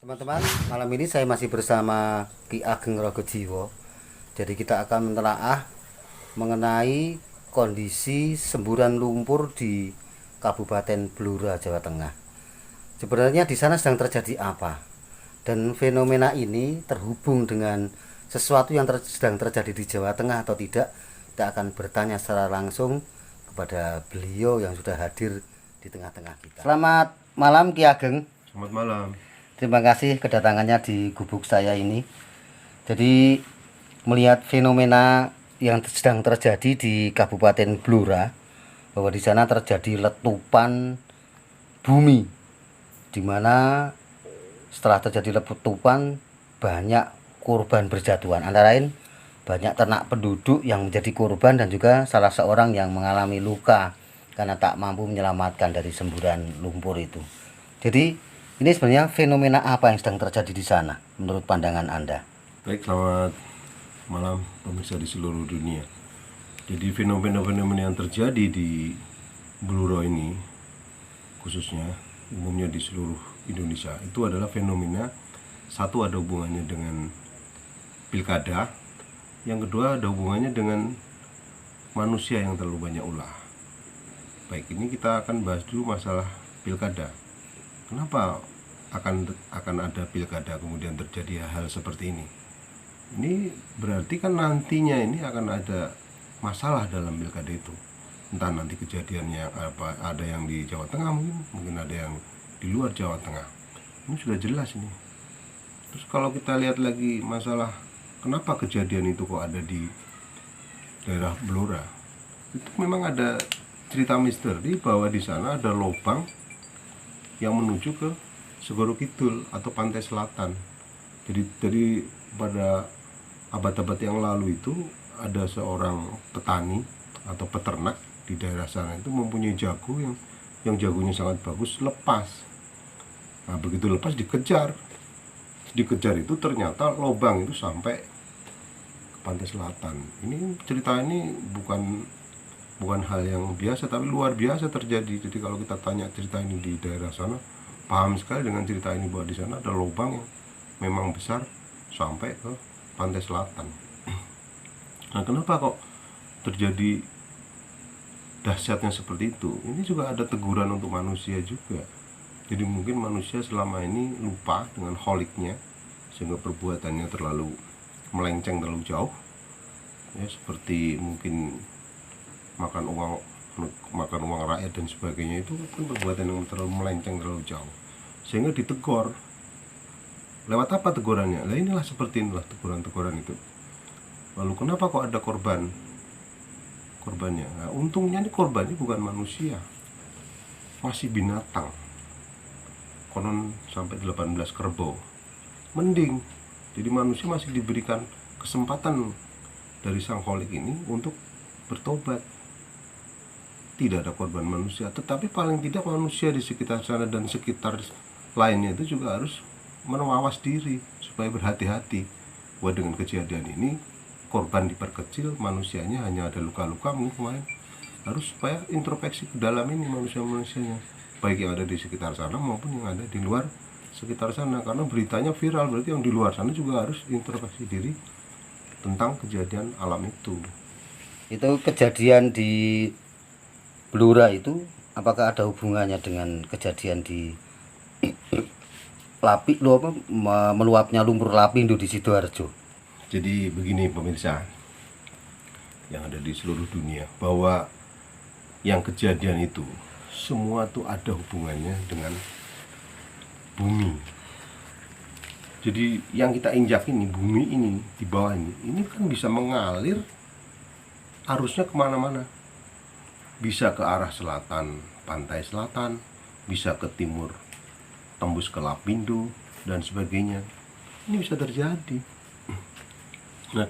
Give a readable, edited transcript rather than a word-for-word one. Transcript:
Teman-teman, malam ini saya masih bersama Ki Ageng Rogojiwo. Jadi kita akan menelaah mengenai kondisi semburan lumpur di Kabupaten Blora, Jawa Tengah. Sebenarnya di sana sedang terjadi apa? Dan fenomena ini terhubung dengan sesuatu yang sedang terjadi di Jawa Tengah atau tidak? Kita akan bertanya secara langsung kepada beliau yang sudah hadir di tengah-tengah kita. Selamat malam Ki Ageng. Selamat malam. Terima kasih kedatangannya di gubuk saya ini. Jadi melihat fenomena yang sedang terjadi di Kabupaten Blora, bahwa di sana terjadi letupan bumi, di mana setelah terjadi letupan banyak korban berjatuhan, antara lain banyak ternak penduduk yang menjadi korban dan juga salah seorang yang mengalami luka karena tak mampu menyelamatkan dari semburan lumpur itu. Jadi ini sebenarnya fenomena apa yang sedang terjadi di sana menurut pandangan Anda? Baik, selamat malam pemirsa di seluruh dunia. Jadi fenomena-fenomena yang terjadi di Blora ini, khususnya umumnya di seluruh Indonesia, itu adalah fenomena satu ada hubungannya dengan pilkada, yang kedua ada hubungannya dengan manusia yang terlalu banyak ulah. Baik, ini kita akan bahas dulu masalah pilkada. Kenapa akan ada pilkada kemudian terjadi hal seperti ini? Ini berarti kan nantinya ini akan ada masalah dalam pilkada itu. Entah nanti kejadiannya apa, ada yang di Jawa Tengah mungkin ada yang di luar Jawa Tengah. Ini sudah jelas ini. Terus kalau kita lihat lagi masalah kenapa kejadian itu kok ada di daerah Blora, itu memang ada cerita misteri bahwa di sana ada lubang yang menuju ke Segoro Kidul atau pantai selatan. Jadi pada abad-abad yang lalu itu ada seorang petani atau peternak di daerah sana itu mempunyai jago yang jagonya sangat bagus, lepas. Nah, begitu lepas dikejar itu ternyata lubang itu sampai ke pantai selatan. Ini cerita ini bukan hal yang biasa tapi luar biasa terjadi. Jadi kalau kita tanya cerita ini di daerah sana, paham sekali dengan cerita ini bahwa di sana ada lubang yang memang besar sampai ke pantai selatan. Nah, kenapa kok terjadi dahsyatnya seperti itu? Ini juga ada teguran untuk manusia juga. Jadi mungkin manusia selama ini lupa dengan holiknya sehingga perbuatannya terlalu melenceng terlalu jauh. Ya, seperti mungkin makan uang rakyat dan sebagainya, itu kan perbuatan yang terlalu melenceng terlalu jauh sehingga ditegur. Lewat apa tegurannya? Nah, inilah teguran-teguran itu. Lalu kenapa kok ada korbannya? Nah, untungnya ini korbannya bukan manusia, masih binatang. Konon sampai 18 kerbau. Mending. Jadi manusia masih diberikan kesempatan dari sang holik ini untuk bertobat. Tidak ada korban manusia, tetapi paling tidak manusia di sekitar sana dan sekitar lainnya itu juga harus menawas diri supaya berhati-hati bahwa dengan kejadian ini korban diperkecil, manusianya hanya ada luka-luka mungkin kemarin. Harus supaya introspeksi ke dalam ini manusia-manusianya, baik yang ada di sekitar sana maupun yang ada di luar sekitar sana, karena beritanya viral, berarti yang di luar sana juga harus introspeksi diri tentang kejadian alam itu. Itu kejadian di Blora itu apakah ada hubungannya dengan kejadian di meluapnya lumpur lapindo di Sidoarjo? Jadi begini pemirsa yang ada di seluruh dunia, bahwa yang kejadian itu semua tuh ada hubungannya dengan bumi. Jadi yang kita injak ini, bumi ini di bawah ini kan bisa mengalir arusnya kemana-mana. Bisa ke arah selatan, pantai selatan, bisa ke timur, tembus ke Lapindo dan sebagainya. Ini bisa terjadi. Nah,